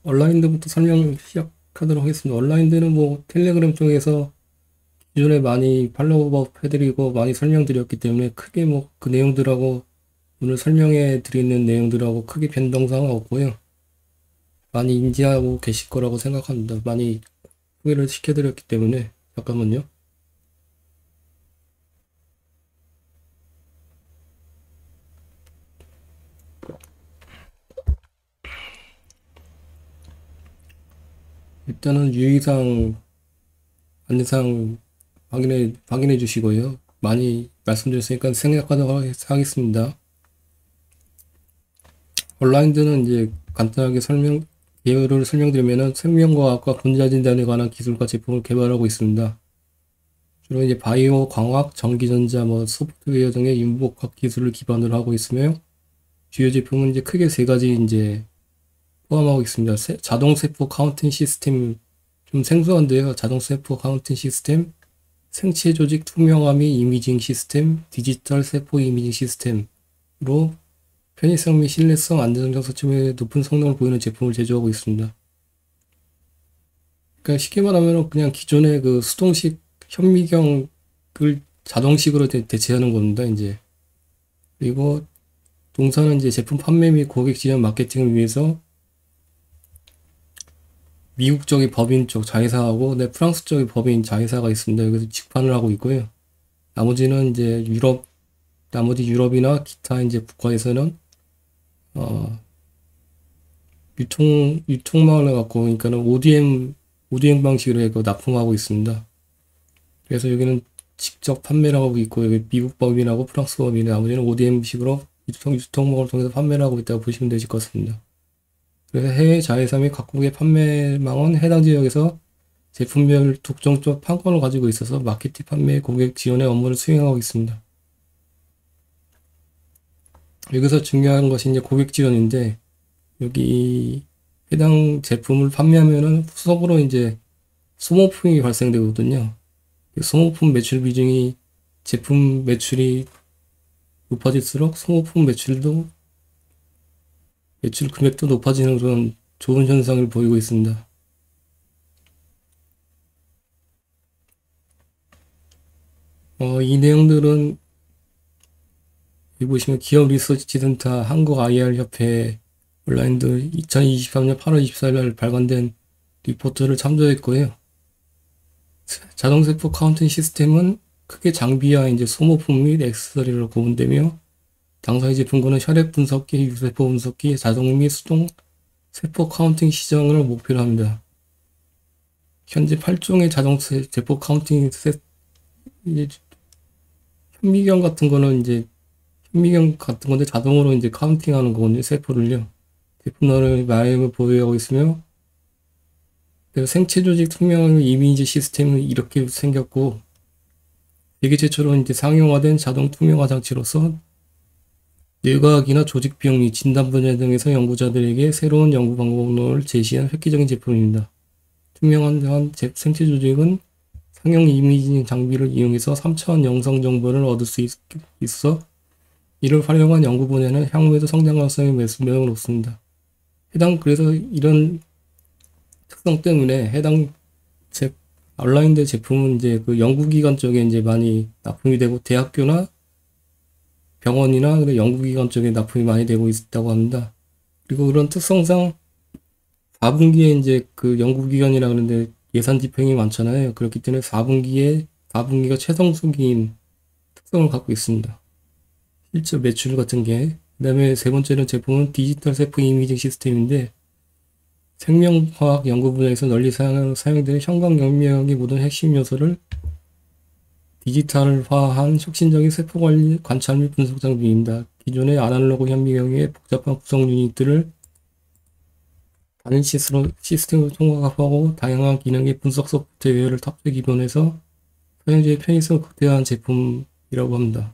온라인드부터 설명 시작하도록 하겠습니다. 온라인드는 뭐 텔레그램 쪽에서 기존에 많이 팔로우업 해드리고 많이 설명드렸기 때문에 크게 뭐 그 내용들하고 오늘 설명해 드리는 내용들하고 크게 변동사항은 없고요. 많이 인지하고 계실 거라고 생각합니다. 많이 소개를 시켜드렸기 때문에. 잠깐만요. 일단은 유의사항, 안내사항 확인해 주시고요. 많이 말씀드렸으니까 생략하도록 하겠습니다. 온라인드는 이제 간단하게 예를 설명드리면은 생명과학과 분자진단에 관한 기술과 제품을 개발하고 있습니다. 주로 이제 바이오, 광학, 전기전자, 뭐 소프트웨어 등의 융복학 기술을 기반으로 하고 있으며 주요 제품은 이제 크게 세 가지 이제 포함하고 있습니다. 자동 세포 카운팅 시스템, 좀 생소한데요. 자동 세포 카운팅 시스템, 생체 조직 투명화 및 이미징 시스템, 디지털 세포 이미징 시스템으로 편의성 및 신뢰성, 안전성 서침에 높은 성능을 보이는 제품을 제조하고 있습니다. 그러니까 쉽게 말하면 그냥 기존의 그 수동식 현미경을 자동식으로 대체하는 겁니다. 이제 그리고 동사는 이제 제품 판매 및 고객 지원 마케팅을 위해서 미국 쪽의 법인 쪽 자회사하고 프랑스 쪽의 법인 자회사가 있습니다. 여기서 직판을 하고 있고요. 나머지는 이제 나머지 유럽이나 기타 이제 국가에서는 어, 유통망을 갖고, 그러니까는 ODM 방식으로 해서 납품하고 있습니다. 그래서 여기는 직접 판매를 하고 있고, 여기 미국 법인하고 프랑스 법인, 나머지는 ODM식으로 유통망을 통해서 판매를 하고 있다고 보시면 되실 것 같습니다. 그래서 해외 자회사 및 각국의 판매망은 해당 지역에서 제품별 독점적 판권을 가지고 있어서 마케팅 판매, 고객 지원의 업무를 수행하고 있습니다. 여기서 중요한 것이 이제 고객 지원인데, 여기 해당 제품을 판매하면은 후속으로 이제 소모품이 발생되거든요. 소모품 매출 비중이 제품 매출이 높아질수록 소모품 매출 금액도 높아지는 그런 좋은 현상을 보이고 있습니다. 이 내용들은 여기 보시면 기업 리서치 센터 한국 IR 협회 온라인도 2023년 8월 24일 날 발간된 리포트를 참조했고요. 자동세포 카운팅 시스템은 크게 장비와 이제 소모품 및 액세서리로 구분되며 당사의 제품군은 혈액 분석기, 유세포 분석기, 자동 및 수동 세포 카운팅 시장을 목표로 합니다. 현재 8종의 자동 세포 카운팅 이제 현미경 같은 거는 이제 현미경 같은 건데 자동으로 이제 카운팅하는 거거든요. 세포를요. 제품을 마음을 보유하고 있으며 생체 조직 투명 이미지 시스템은 이렇게 생겼고 세계 최초로 이제 상용화된 자동 투명화 장치로서 뇌과학이나 조직 비용 및 진단 분야 등에서 연구자들에게 새로운 연구 방법론을 제시한 획기적인 제품입니다. 투명한 생체 조직은 상용 이미징 장비를 이용해서 3차원 영상 정보를 얻을 수 있어 이를 활용한 연구 분야는 향후에도 성장 가능성이 매우 높습니다. 그래서 이런 특성 때문에 제, 온라인대 제품은 이제 그 연구기관 쪽에 이제 많이 납품이 되고 대학교나 병원이나 연구기관 쪽에 납품이 많이 되고 있다고 합니다. 그리고 그런 특성상 4분기에 이제 그 연구기관이라 그러는데 예산 집행이 많잖아요. 그렇기 때문에 4분기가 최성 수기인 특성을 갖고 있습니다. 실제 매출 같은 게. 그 다음에 세 번째는 제품은 디지털 세포 이미징 시스템인데 생명과학 연구 분야에서 널리 사용되는 형광영명의 모든 핵심 요소를 디지털화한 혁신적인 세포 관리, 관찰 및 분석 장비입니다. 기존의 아날로그 현미경의 복잡한 구성 유닛들을 단일 시스템으로 통합하고 다양한 기능의 분석 소프트웨어를 탑재 기본해서 사용자의 편의성을 극대화한 제품이라고 합니다.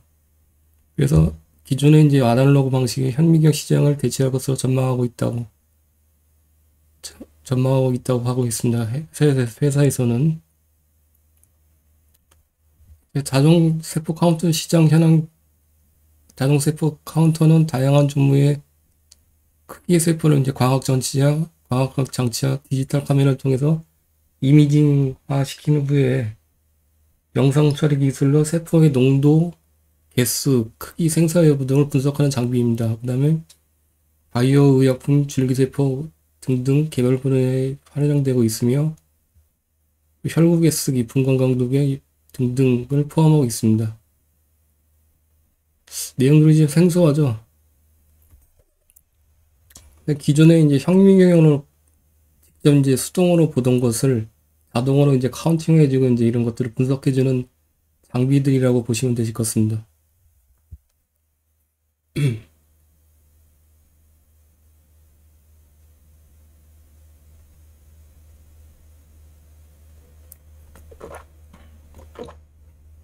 그래서 기존의 이제 아날로그 방식의 현미경 시장을 대체할 것으로 전망하고 있다고 하고 있습니다. 회사에서는 자동 세포 카운터 시장 현황. 자동 세포 카운터는 다양한 종류의 크기의 세포는 이제 광학 장치와 디지털 카메라를 통해서 이미징화 시킨 후에 영상 처리 기술로 세포의 농도, 개수, 크기, 생사 여부 등을 분석하는 장비입니다. 그 다음에 바이오 의약품, 줄기세포 등등 개발 분야에 활용되고 있으며 혈구개 쓰기, 분광 강도계 등등을 포함하고 있습니다. 내용들이 이제 생소하죠. 기존에 이제 현미경으로 직접 이제 수동으로 보던 것을 자동으로 이제 카운팅해주고 이제 이런 것들을 분석해주는 장비들이라고 보시면 되실 것 같습니다.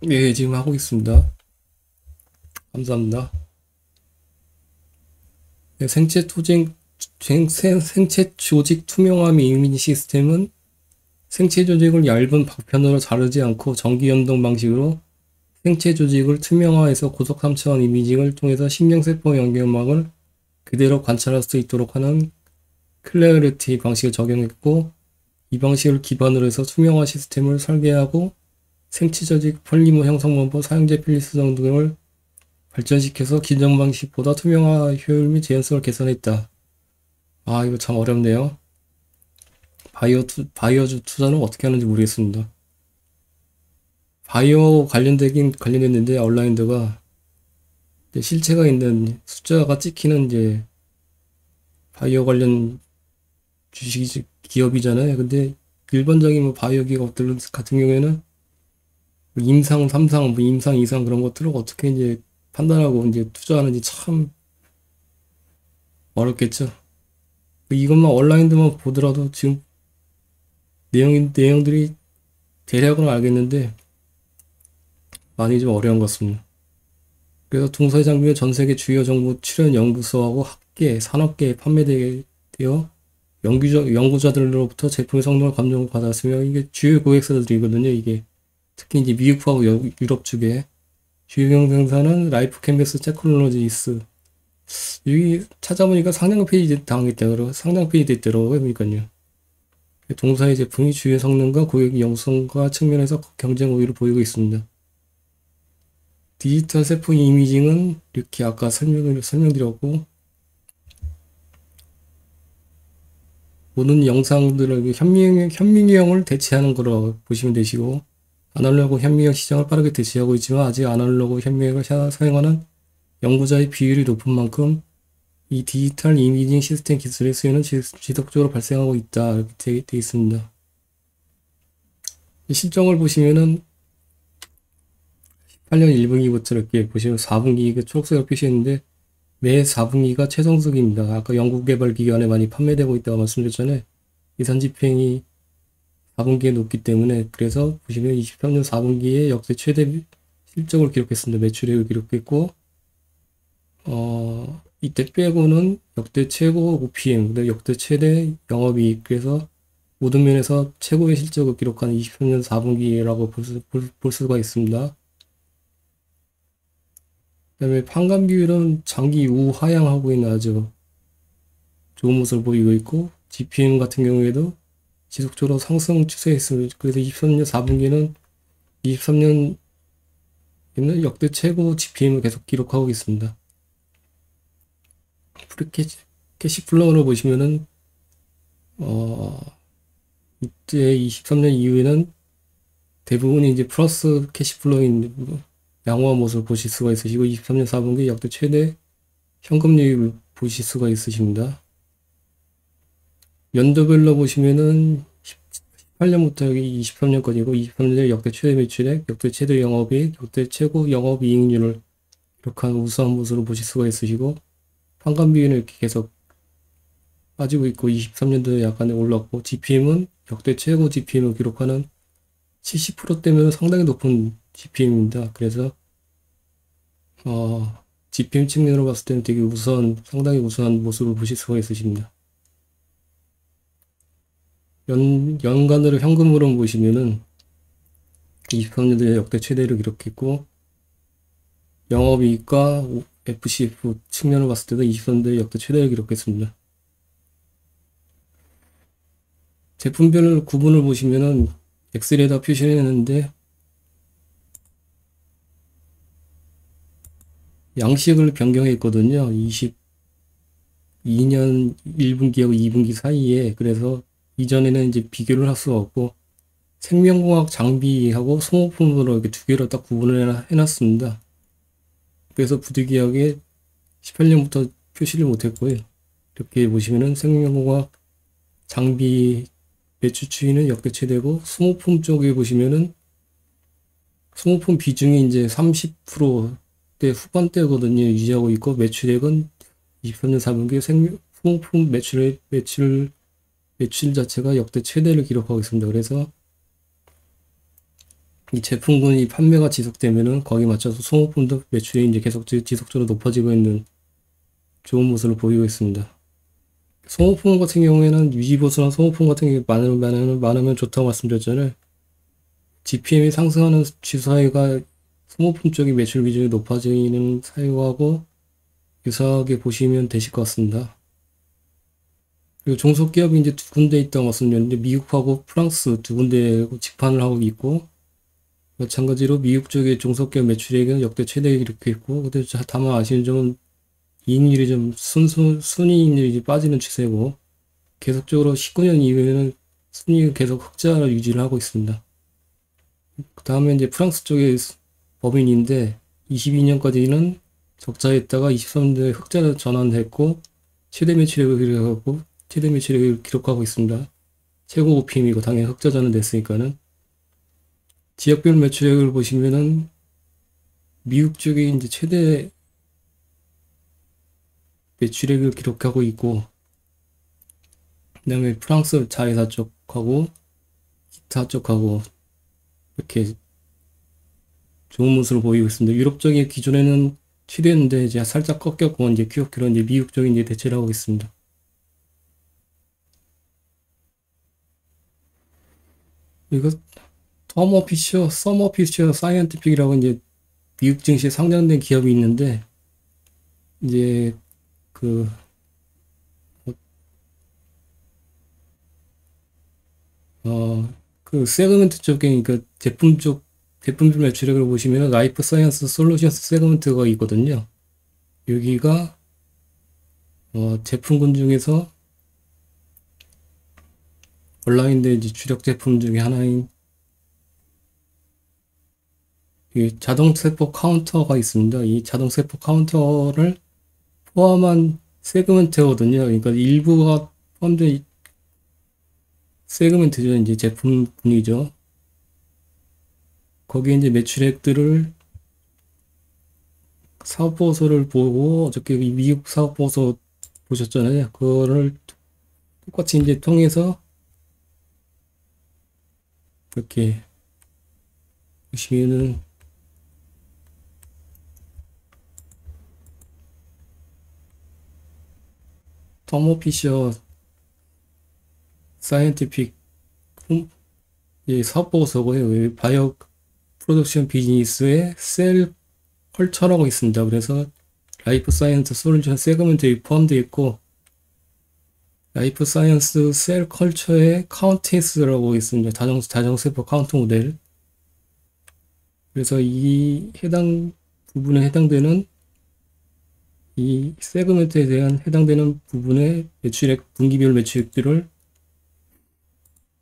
예, 지금 하고 있습니다. 감사합니다. 네, 생체 조직 투명함 이미지 시스템은 생체 조직을 얇은 박편으로 자르지 않고 전기 연동 방식으로 생체 조직을 투명화해서 고속 3차원 이미징을 통해서 신경세포 연결막을 그대로 관찰할 수 있도록 하는 클래리티 방식을 적용했고, 이 방식을 기반으로 해서 투명화 시스템을 설계하고 생체 조직 폴리머 형성 방법, 사용자 필리수정 등을 발전시켜서 기존 방식보다 투명화 효율 및 재현성을 개선했다. 아, 이거 참 어렵네요. 바이오 투자는 어떻게 하는지 모르겠습니다. 바이오 관련됐는데, 얼라인드가 실체가 있는 숫자가 찍히는 이제 바이오 관련 기업이잖아요. 근데 일반적인 뭐 바이오 기업들 같은 경우에는 임상 3상, 뭐 임상 2상 그런 것들을 어떻게 이제 판단하고 이제 투자하는지 참 어렵겠죠. 이것만 온라인드만 보더라도 지금 내용들이 대략은 알겠는데 많이 좀 어려운 것 같습니다. 그래서 동서의 장비는 전 세계 주요 정부 출연 연구소하고 학계, 산업계에 판매되어 연구자들로부터 제품의 성능을 감정을 받았으며, 이게 주요 고객사들이거든요. 이게 특히 이제 미국하고 유럽 쪽에 주요 경쟁사는 라이프 캔버스 테크놀로지스. 여기 찾아보니까 상장 페이지 당했다고 상장 페이지 됐더라고요. 그러니까요. 동사의 제품이 주요 성능과 고객 영성과 측면에서 경쟁 우위를 보이고 있습니다. 디지털 세포 이미징은 이렇게 아까 설명드렸고, 모든 영상들을 현미경을 대체하는 거라고 보시면 되시고, 아날로그 현미경 시장을 빠르게 대체하고 있지만 아직 아날로그 현미경을 사용하는 연구자의 비율이 높은 만큼 이 디지털 이미징 시스템 기술의 수요는 지속적으로 발생하고 있다, 이렇게 되어 있습니다. 실정을 보시면은 18년 1분기부터 이렇게 보시면 4분기 초록색으로 표시했는데, 매 4분기가 최성수기입니다. 아까 연구개발 기관에 많이 판매되고 있다고 말씀드렸잖아요. 예산 집행이 4분기에 높기 때문에, 그래서 보시면 23년 4분기에 역대 최대 실적을 기록했습니다. 매출액을 기록했고, 이때 빼고는 역대 최고 OPM, 역대 최대 영업이익, 그래서 모든 면에서 최고의 실적을 기록한 23년 4분기라고 볼 수가 있습니다. 그 다음에 판관 비율은 장기 우하향하고 있는 아주 좋은 모습을 보이고 있고, GPM 같은 경우에도 지속적으로 상승 추세에 있습니다. 그래서 23년 4분기는 23년 역대 최고 GPM을 계속 기록하고 있습니다. 캐시플로우로 보시면은 이때 23년 이후에는 대부분이 이제 플러스 캐시플로우인 양호한 모습을 보실 수가 있으시고, 23년 4분기 역대 최대 현금 유입을 보실 수가 있으십니다. 연도별로 보시면은 18년부터 여기 23년까지고, 23년에 역대 최대 매출액, 역대 최대 영업이익, 역대 최고 영업이익률을 기록한 우수한 모습을 보실 수가 있으시고, 판관 비율은 이렇게 계속 빠지고 있고 23년도에 약간 올랐고, GPM은 역대 최고 GPM을 기록하는 70%대면 상당히 높은 GPM입니다. 그래서 GPM 측면으로 봤을 때는 되게 상당히 우수한 모습을 보실 수가 있으십니다. 연간으로 현금으로 보시면은 23년도에 역대 최대를 기록했고, 영업이익과 FCF 측면을 봤을 때도 23년도에 역대 최대를 기록했습니다. 제품별 구분을 보시면은 엑셀에다 표시를 했는데 양식을 변경했거든요. 22년 1분기하고 2분기 사이에. 그래서 이전에는 이제 비교를 할 수가 없고 생명공학 장비하고 소모품으로 이렇게 두 개로 딱 구분을 해놨습니다. 그래서 부득이하게 18년부터 표시를 못했고요. 이렇게 보시면은 생명공학 장비 매출 추이는 역대 최대고, 소모품 쪽에 보시면은 소모품 비중이 이제 30%대 후반대거든요. 유지하고 있고, 매출액은 23년 4분기 소모품 매출 자체가 역대 최대를 기록하고 있습니다. 그래서 이 제품군이 판매가 지속되면은 거기에 맞춰서 소모품도 매출이 이제 계속 지속적으로 높아지고 있는 좋은 모습을 보이고 있습니다. 소모품 같은 경우에는 유지보수나 소모품 같은 게 많으면 좋다고 말씀드렸잖아요. GPM이 상승하는 지수 사이가 소모품 쪽이 매출 비중이 높아지는 사이하고 유사하게 보시면 되실 것 같습니다. 그리고 종속기업이 이제 두 군데 있다고 말씀드렸는데, 미국하고 프랑스 두 군데 직판을 하고 있고, 마찬가지로 미국 쪽의 종속기업 매출액은 역대 최대 이렇게 있고, 근데 다만 아시는 점은 이익률이 좀 순이익률이 빠지는 추세고, 계속적으로 19년 이후에는 순이익을 계속 흑자를 유지를 하고 있습니다. 그 다음에 이제 프랑스 쪽의 법인인데 22년까지는 적자였다가 23년도에 흑자로 전환했고 최대 매출액을 기록하고 있습니다. 최고 OPM이고 당연히 흑자 전환됐으니까는. 지역별 매출액을 보시면은 미국 쪽이 이제 최대 매출액을 기록하고 있고, 그 다음에 프랑스 자회사 쪽하고 기타 쪽하고 이렇게 좋은 모습을 보이고 있습니다. 유럽 쪽이 기존에는 최대였는데 이제 살짝 꺾였고 이제 QOQ로 이제 미국 쪽이 이제 대체를 하고 있습니다. 이거 서머피셔 사이언티픽이라고 이제 미국 증시에 상장된 기업이 있는데, 이제 그 세그먼트 쪽에, 그러니까 제품별 매출액을 보시면 라이프 사이언스 솔루션스 세그먼트가 있거든요. 여기가 제품군 중에서 온라인 대지 주력 제품 중에 하나인 이 자동세포 카운터가 있습니다. 이 자동세포 카운터를 포함한 세그먼트거든요. 그러니까 일부가 포함된 세그먼트죠. 이제 제품군이죠. 거기에 이제 매출액들을 사업보고서를 보고, 어저께 미국 사업보고서 보셨잖아요. 그거를 똑같이 이제 통해서 이렇게 보시면은 터모피셔 사이언티픽 사업보고서고요. 바이오 프로덕션 비즈니스의 셀 컬처라고 있습니다. 그래서 라이프 사이언스 솔루션 세그먼트에 포함되어 있고, 라이프 사이언스 셀 컬처의 카운테이스라고 있습니다. 자정세포 카운터 모델. 그래서 이 해당 부분에 해당되는 이 세그먼트에 대한 해당되는 부분의 매출액, 분기별 매출액들을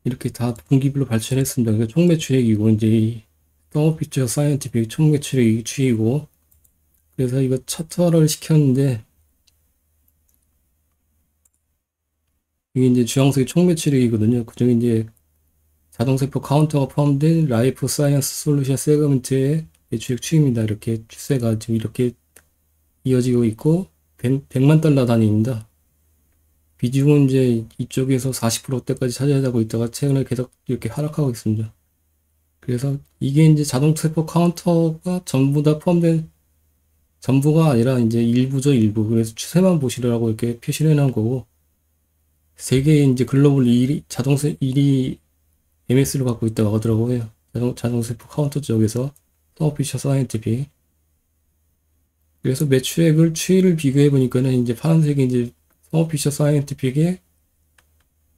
이렇게 다 분기별로 발표했습니다. 그러니까 총 매출액이고, 이제 이 서머피처 사이언티픽 총 매출액이 추이고, 그래서 이거 차트화를 시켰는데, 이게 이제 주황색이 총 매출액이거든요. 그중에 이제 자동세포 카운터가 포함된 라이프 사이언스 솔루션 세그먼트의 매출액 추이입니다. 이렇게 추세가 지금 이렇게 이어지고 있고, 100만 달러 단위입니다. 비중은 이제 이쪽에서 40%대까지 차지하고 있다가 최근에 계속 이렇게 하락하고 있습니다. 그래서 이게 이제 자동세포 카운터가 전부가 아니라 이제 일부죠, 일부. 그래서 추세만 보시라고 이렇게 표시를 해놓은 거고, 세계 이제 글로벌 1위 MS를 갖고 있다고 하더라고요. 자동세포 카운터 쪽에서, 서머피셔 사이언티픽. 그래서 매출액을 추이를 비교해 보니까는 이제 파란색이 이제 서머피셔 사이언티픽의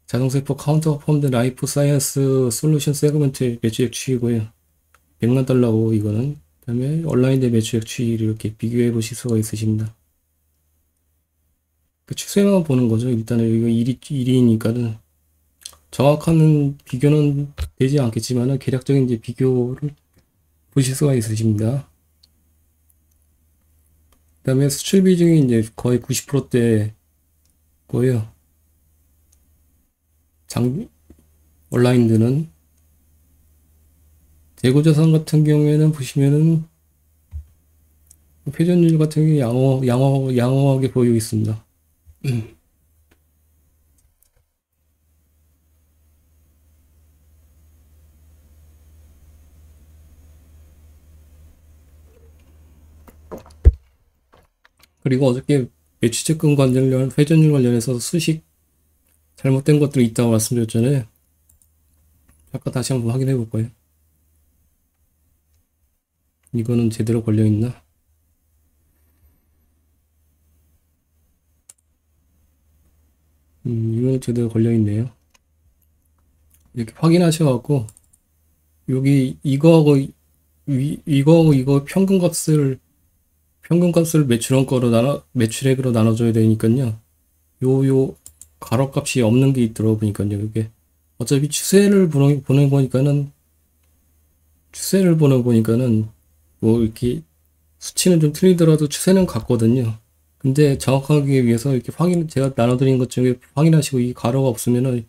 자동세포 카운터 펀드 라이프 사이언스 솔루션 세그먼트 매출액 추이고요. 100만 달러고 이거는. 그다음에 온라인대 매출액 추이를 이렇게 비교해 보실 수가 있으십니다. 그 추세만 보는 거죠. 일단은 이거 1위니까는 정확한 비교는 되지 않겠지만은 계략적인 이제 비교를 보실 수가 있으십니다. 그다음에 수출 비중이 이제 거의 90%대 고요. 온라인드는 재고자산 같은 경우에는 보시면은 회전율 같은 게 양호하게 보이고 있습니다. 그리고 어저께 매출채권 관련 회전율 관련해서 수식 잘못된 것들이 있다고 말씀드렸잖아요. 아까 다시 한번 확인해 볼 거예요. 이거는 제대로 걸려 있나? 이거는 제대로 걸려 있네요. 이렇게 확인하셔갖고 여기 이거하고 이거 평균값을 매출액으로 나눠줘야 되니까요. 요 가로값이 없는 게 있더라고 보니까요. 이게 어차피 추세를 보는 거니까는 뭐 이렇게 수치는 좀 틀리더라도 추세는 같거든요. 근데 정확하게 위해서 이렇게 제가 나눠드린 것 중에 확인하시고 이 가로가 없으면은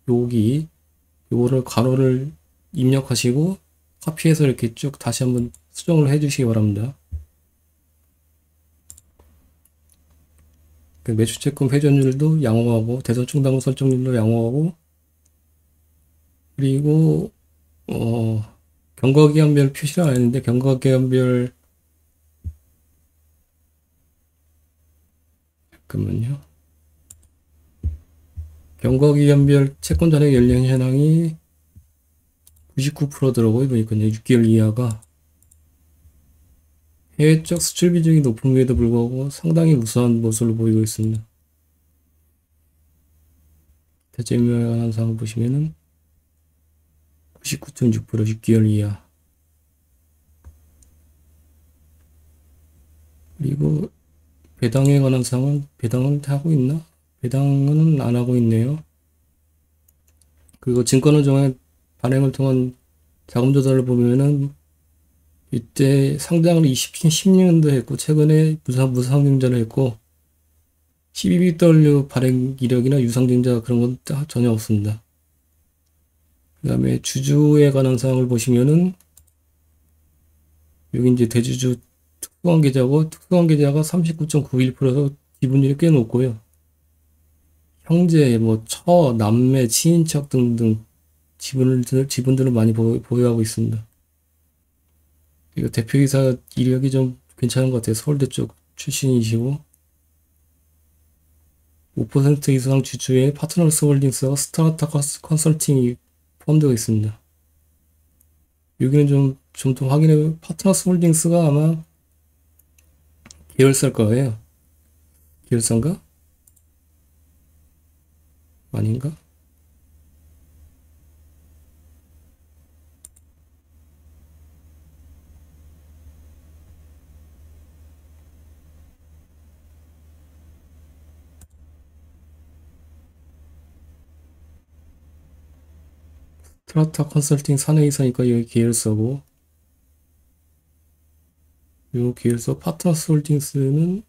요거를 가로를 입력하시고 카피해서 이렇게 쭉 다시 한번 수정을 해 주시기 바랍니다. 그 매출채권 회전율도 양호하고 대손충당 설정률도 양호하고 그리고 경과기간별 표시를 안 했는데 경과기간별 잠깐만요. 경과기간별 채권 잔액 연령 현황이 99%더라고요. 보니까 6개월 이하가 해외적 수출 비중이 높음에도 불구하고 상당히 우수한 모습을 보이고 있습니다. 대체유무에 관한 사항을 보시면은 99.6% 6개월 이하. 그리고 배당에 관한 사항은 배당을 하고 있나? 배당은 안 하고 있네요. 그리고 증권은정의 발행을 통한 자금 조달을 보면은 이때 상장을 2016년도 했고 최근에 무상증자를 했고 12BW 발행 이력이나 유상증자 그런 건 전혀 없습니다. 그 다음에 주주에 관한 사항을 보시면은 여기 이제 대주주 특수관계자고 특수관계자가 39.91%로 지분율이 꽤 높고요. 형제, 뭐 남매, 친인척 등등 지분들을 많이 보유하고 있습니다. 이거 대표이사 이력이 좀 괜찮은 것 같아요. 서울대 쪽 출신이시고 5% 이상 주주의 파트너스 홀딩스와 스타타 컨설팅이 포함되어 있습니다. 여기는 좀 더 확인해. 파트너스 홀딩스가 아마 계열사일 거예요. 계열사인가? 아닌가? 스트라타 컨설팅 사내이사니까 여기 계열사고 요 계열사 파트너스 홀딩스는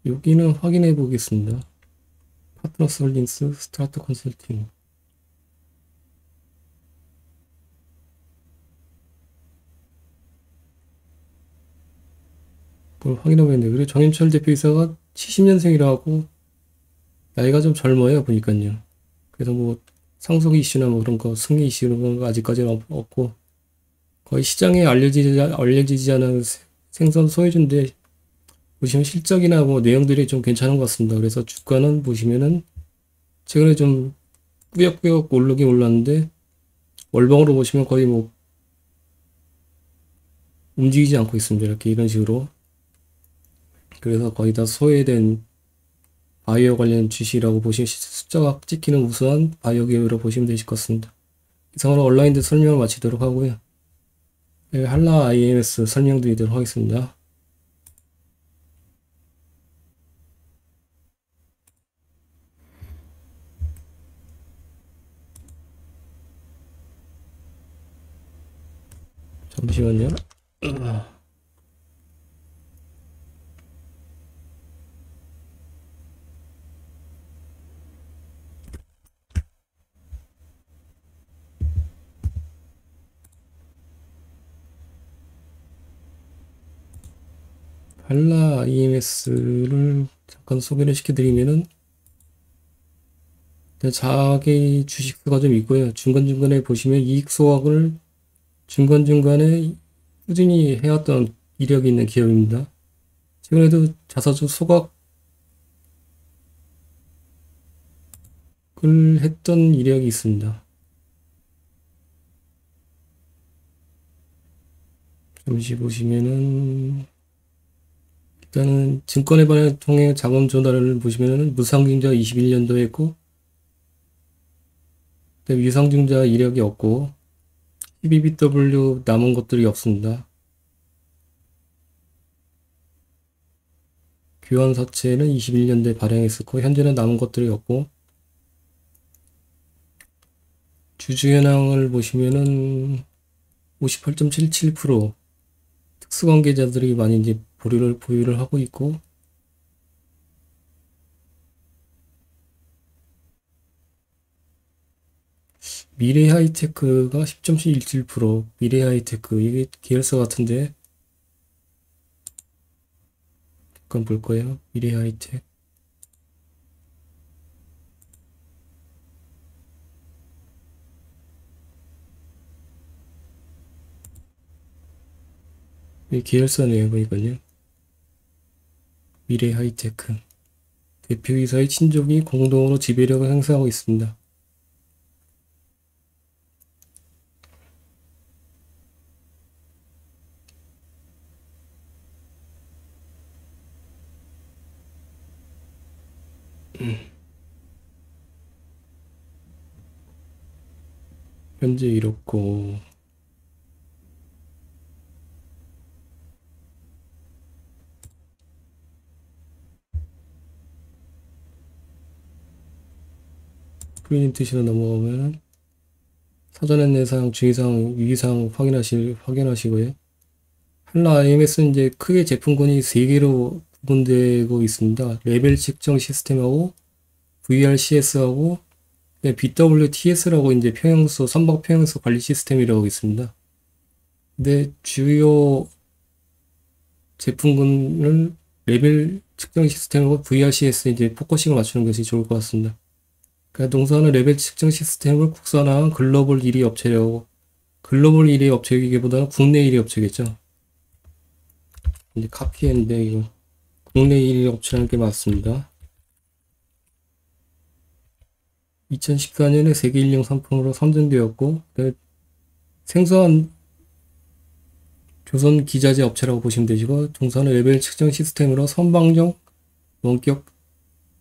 여기는 확인해 보겠습니다. 파트너스 홀딩스 스트라타 컨설팅 뭘 확인하겠네. 그리고 정인철 대표이사가 70년생이라고 나이가 좀 젊어요 보니까요. 그래서 뭐 상속 이슈나 뭐 그런 거 승리 이슈 이런 거 아직까지는 없고 거의 시장에 알려지지 않은 생선 소유주인데 보시면 실적이나 뭐 내용들이 좀 괜찮은 것 같습니다. 그래서 주가는 보시면은 최근에 좀 꾸역꾸역 오르긴 올랐는데 월봉으로 보시면 거의 뭐 움직이지 않고 있습니다. 이렇게 이런 식으로. 그래서 거의 다 소외된 바이오 관련 주식이라고 보실 숫자가 찍히는 우수한 바이오 기업이라고 보시면 되실 것 같습니다. 이상으로 온라인드 설명을 마치도록 하고요. 한라 IMS 설명드리도록 하겠습니다. 잠시만요. 한라 IMS를 잠깐 소개를 시켜드리면은 자기 주식수가 좀 있고요. 중간중간에 보시면 이익 소각을 중간중간에 꾸준히 해왔던 이력이 있는 기업입니다. 최근에도 자사주 소각을 했던 이력이 있습니다. 잠시 보시면은 일단은 증권회반을 통해 자금 조달을 보시면은 무상증자 21년도에 했고 유상증자 이력이 없고 12BW 남은 것들이 없습니다. 교환사채는 21년도에 발행했었고 현재는 남은 것들이 없고 주주현황을 보시면은 58.77% 특수관계자들이 많이 이제 보유를 하고 있고 미래하이테크가 10.17% 미래하이테크 이게 계열사 같은데 잠깐 볼 거예요. 미래하이테크 이 계열사네요. 보니까요. 미래하이테크 대표이사의 친족이 공동으로 지배력을 행사하고 있습니다. 현재 이렇고 프린트시로 넘어가면 사전 안내사항, 주의사항, 유의사항 확인하시고요. 한라 IMS는 이제 크게 제품군이 3개로 구분되고 있습니다. 레벨 측정 시스템하고 VRCS하고 BWTS라고 이제 평형소, 선박 평형소 관리 시스템이라고 있습니다. 근데 주요 제품군을 레벨 측정 시스템하고 VRCS 이제 포커싱을 맞추는 것이 좋을 것 같습니다. 그러니까 동사는 레벨 측정 시스템을 국산화한 글로벌 1위 업체라고 글로벌 1위 업체이기보다는 국내 1위 업체겠죠. 이제 카피했는데 이거 국내 1위 업체라는 게 맞습니다. 2014년에 세계 1등 상품으로 선정되었고 생소한 조선 기자재 업체라고 보시면 되시고 동사는 레벨 측정 시스템으로 선박용 원격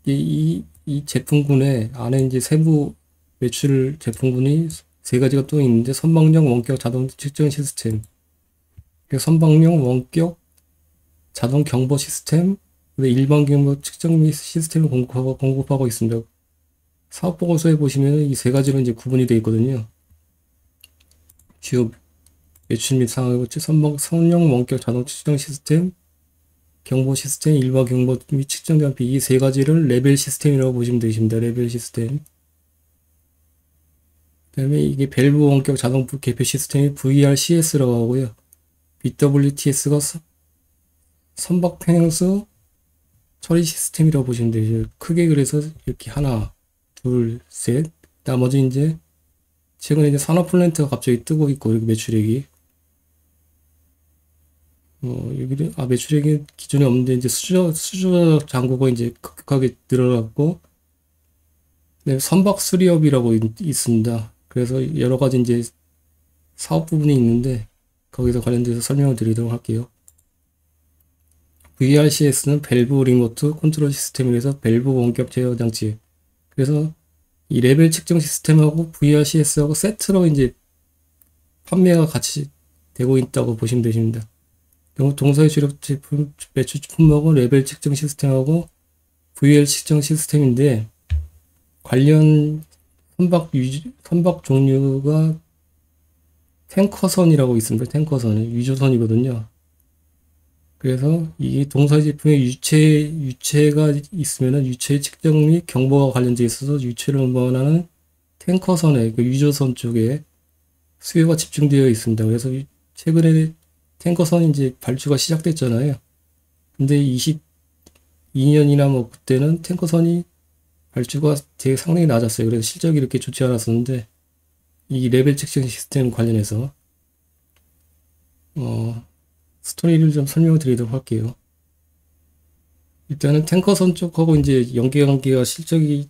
이 제품군에 안에 이제 세부 매출 제품군이 3가지가 또 있는데 선박용 원격 자동 측정 시스템, 선박용 원격 자동 경보 시스템, 일반 경보 측정 시스템을 공급하고 있습니다. 사업 보고서에 보시면 이 3가지로 이제 구분이 되어 있거든요. 주요 매출 및 상황의 선용 원격 자동 측정 시스템, 경보 시스템, 일반 경보 및 측정 장비 이 3가지를 레벨 시스템이라고 보시면 되십니다. 레벨 시스템. 그 다음에 이게 밸브 원격 자동 개표 시스템이 VRCS라고 하고요. BWTS가 선박 평형수 처리 시스템이라고 보시면 되죠. 크게 그래서 이렇게 하나, 둘, 셋. 나머지 이제 최근에 이제 산업 플랜트가 갑자기 뜨고 있고 여기 매출액이 여기는 매출액이 기존에 없는데 이제 수저 잔고가 이제 급격하게 늘어났고 선박 수리업이라고 있습니다. 그래서 여러 가지 이제 사업 부분이 있는데 거기서 관련돼서 설명을 드리도록 할게요. VRCS는 밸브 리모트 컨트롤 시스템이라서 밸브 원격 제어 장치. 그래서 이 레벨 측정 시스템하고 VRCS하고 세트로 이제 판매가 같이 되고 있다고 보시면 되십니다. 동사의 주력 제품 매출 품목은 레벨 측정 시스템하고 VL 측정 시스템인데 관련 선박 종류가 탱커선이라고 있습니다. 탱커선은 유조선이거든요. 그래서 이 동사 제품에 유체가 있으면은 유체 측정 및 경보가 관련되어 있어서 유체를 운반하는 탱커선의 그 유조선 쪽에 수요가 집중되어 있습니다. 그래서 최근에 탱커선 이제 발주가 시작됐잖아요. 근데 22년이나 뭐 그때는 탱커선이 발주가 되게 상당히 낮았어요. 그래서 실적이 이렇게 좋지 않았었는데 이 레벨 측정 시스템 관련해서 스토리를 좀 설명을 드리도록 할게요. 일단은 탱커선 쪽하고 이제 연계관계가 실적이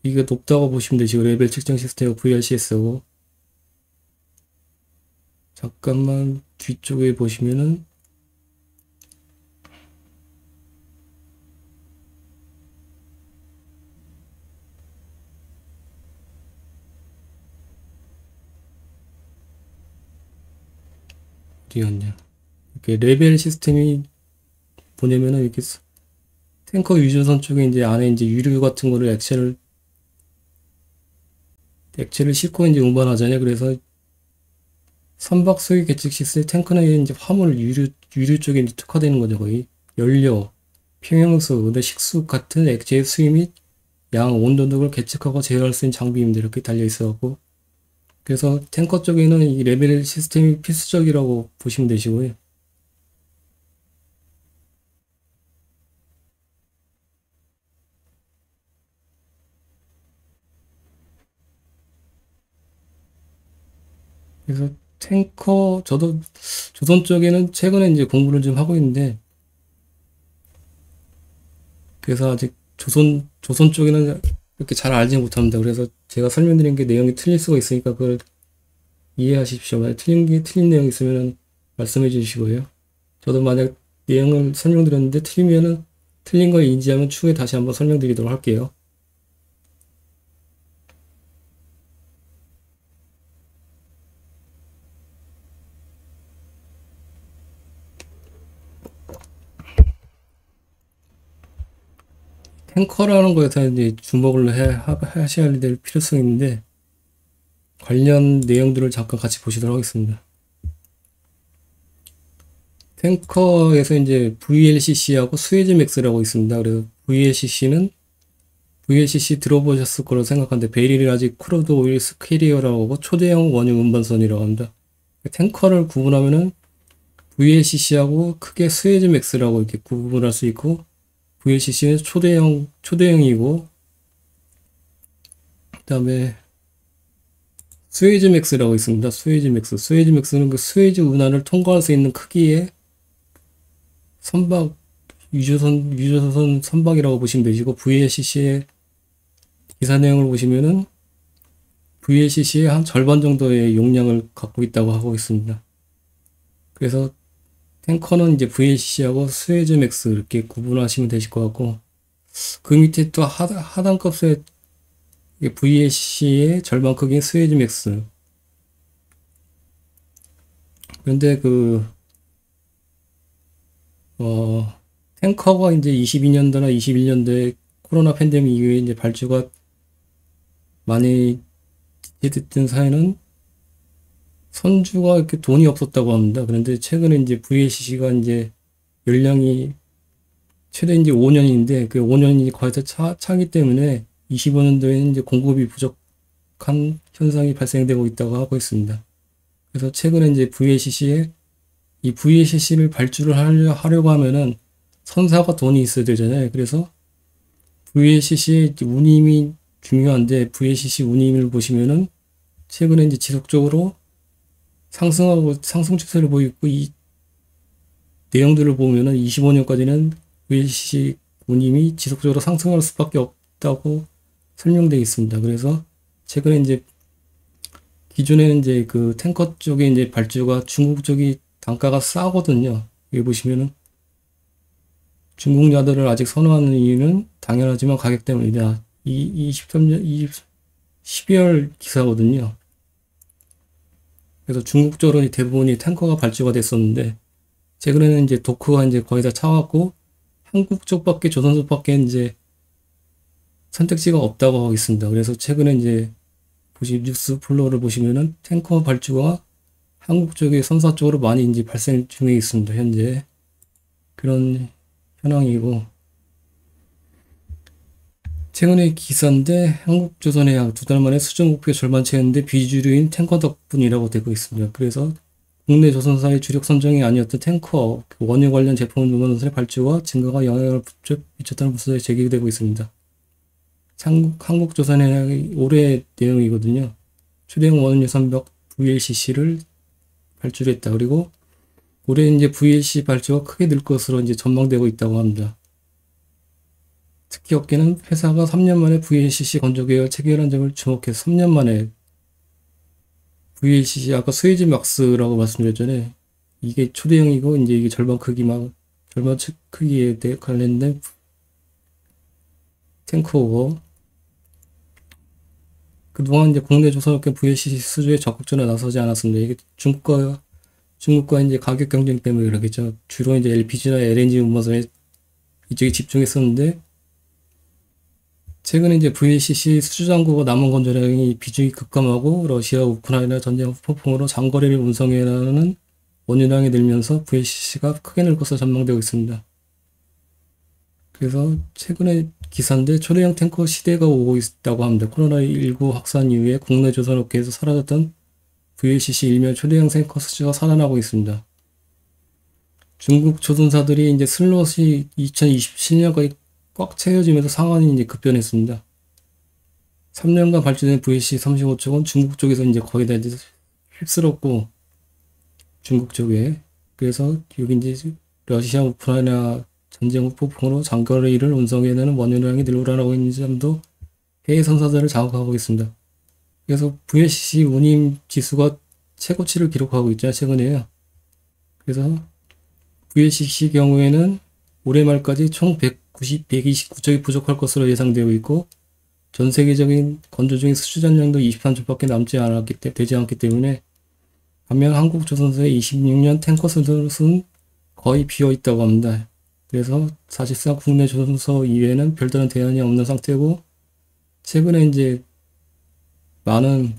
이게 높다고 보시면 되시고 레벨 측정 시스템하고 VRCS하고 잠깐만 뒤쪽에 보시면은 어디였냐 이렇게 레벨 시스템이 뭐냐면은 이렇게 탱커 유조선 쪽에 이제 안에 이제 유류 같은 거를 액체를 싣고 이제 운반하잖아요. 그래서 선박 소유 계측 시스템 탱크는 이제 화물 유류 쪽에 이제 특화되는 거죠. 거의 연료, 평형수, 근데 식수 같은 액체의 수위 및 양, 온도 등을 계측하고 제어할 수 있는 장비입니다. 이렇게 달려 있어갖고 그래서 탱커 쪽에는 이 레벨 시스템이 필수적이라고 보시면 되시고요. 그래서 탱커 저도 조선 쪽에는 최근에 이제 공부를 좀 하고 있는데 그래서 아직 조선 쪽에는 이렇게 잘 알지 못합니다. 그래서 제가 설명드린 게 내용이 틀릴 수가 있으니까 그걸 이해하십시오. 만약 틀린 내용이 있으면 말씀해 주시고요. 저도 만약 내용을 설명드렸는데 틀리면은 틀린 걸 인지하면 추후에 다시 한번 설명드리도록 할게요. 탱커라는 거에서 이제 주목을 하셔야 될 필요성이 있는데 관련 내용들을 잠깐 같이 보시도록 하겠습니다. 탱커에서 이제 VLCC하고 스웨즈 맥스라고 있습니다. 그래서 VLCC 들어보셨을 거로 생각하는데 베릴리라지 크루드 오일 스캐리어라고 하고 초대형 원유 운반선이라고 합니다. 탱커를 구분하면은 VLCC하고 크게 스웨즈 맥스라고 이렇게 구분할 수 있고 VLCC는 초대형이고 그다음에 스웨즈 맥스라고 있습니다. 스웨즈 맥스는 그 스웨즈 운하를 통과할 수 있는 크기의 선박 유조선 선박이라고 보시면 되시고 VLCC의 기사 내용을 보시면은 VLCC의 한 절반 정도의 용량을 갖고 있다고 하고 있습니다. 그래서 탱커는 이제 VLCC하고 스웨즈 맥스 이렇게 구분하시면 되실 것 같고 그 밑에 또 하단급의 VLCC의 절반 크기인 스웨즈 맥스. 그런데 탱커가 이제 22년도나 21년도에 코로나 팬데믹 이후에 이제 발주가 많이 지체됐던 사이는 선주가 이렇게 돈이 없었다고 합니다. 그런데 최근에 이제 VLCC가 이제 연령이 최대 이제 5년인데 그 5년이 거의 다 차기 때문에 25년도에는 이제 공급이 부족한 현상이 발생되고 있다고 하고 있습니다. 그래서 최근에 이제 이 VLCC를 발주를 하려고 하면은 선사가 돈이 있어야 되잖아요. 그래서 VLCC의 운임이 중요한데 VLCC 운임을 보시면은 최근에 이제 지속적으로 상승 추세를 보이고 이 내용들을 보면은 25년까지는 VLCC 운임이 지속적으로 상승할 수밖에 없다고 설명되어 있습니다. 그래서 최근에 이제 기존에는 이제 그 탱커 쪽에 이제 발주가 중국 쪽이 단가가 싸거든요. 여기 보시면은 중국 야드를 아직 선호하는 이유는 당연하지만 가격 때문이다. 23년 12월 기사거든요. 그래서 중국적으로 대부분이 탱커가 발주가 됐었는데, 최근에는 이제 도크가 이제 거의 다 차왔고, 한국 쪽밖에, 조선 쪽밖에 이제 선택지가 없다고 하고 있습니다. 그래서 최근에 이제 뉴스 플로우를 보시면은 탱커 발주가 한국 쪽에 선사 쪽으로 많이 이제 발생 중에 있습니다. 현재 그런 현황이고, 최근의 기사인데 한국조선해 약 2달 만에 수준 목표 절반 채웠는데 비주류인 탱커 덕분이라고 되고 있습니다. 그래서 국내 조선사의 주력 선정이 아니었던 탱커 원유 관련 제품 노선의 발주와 증가가 영향을 미쳤다는 분석이 제기되고 있습니다. 한국조선해 올해 내용이거든요. 초대형 원유 선박 VLCC를 발주했다. 그리고 올해 이제 VLCC 발주가 크게 늘 것으로 이제 전망되고 있다고 합니다. 특히 업계는 회사가 3년 만에 VLCC 건조 계획을 체결한 점을 주목해서 3년 만에 VLCC 아까 스웨즈 막스라고 말씀드렸잖아요. 이게 초대형이고 이제 이게 절반 크기에 관련된 탱커고, 그동안 이제 국내 조선업계 VLCC 수주에 적극적으로 나서지 않았습니다. 이게 중국과 이제 가격 경쟁 때문에 그러겠죠. 주로 이제 LPG나 LNG 운반선에 이쪽에 집중했었는데, 최근에 이제 VLCC 수주 잔고가 남은 건조량이 비중이 급감하고 러시아 우크라이나 전쟁 폭풍으로 장거리를 운송해야 하는 원유량이 늘면서 VLCC가 크게 늘 것으로 전망되고 있습니다. 그래서 최근에 기사인데 초대형 탱커 시대가 오고 있다고 합니다. 코로나19 확산 이후에 국내 조선업계에서 사라졌던 VLCC 일명 초대형 탱커 수주가 살아나고 있습니다. 중국 조선사들이 이제 슬롯이 2027년까지 꽉 채워지면서 상한이 이제 급변했습니다. 3년간 발주된 VLCC 35척은 중국 쪽에서 이제 거의 다 이제 휩쓸었고, 중국 쪽에. 그래서 여기 이제 러시아 우크라이나 전쟁 폭풍으로 장거리를 운송해내는 원유량이 늘어나고 있는 점도 해외 선사들을 자극하고 있습니다. 그래서 VLCC 운임 지수가 최고치를 기록하고 있죠, 최근에요. 그래서 VLCC 경우에는 올해 말까지 총 129척이 부족할 것으로 예상되고 있고, 전 세계적인 건조 중인 수주 잔량도 23척밖에 되지 않기 때문에, 반면 한국 조선사의 26년 탱커 슬롯은 거의 비어 있다고 합니다. 그래서 사실상 국내 조선소 이외에는 별다른 대안이 없는 상태고, 최근에 이제 많은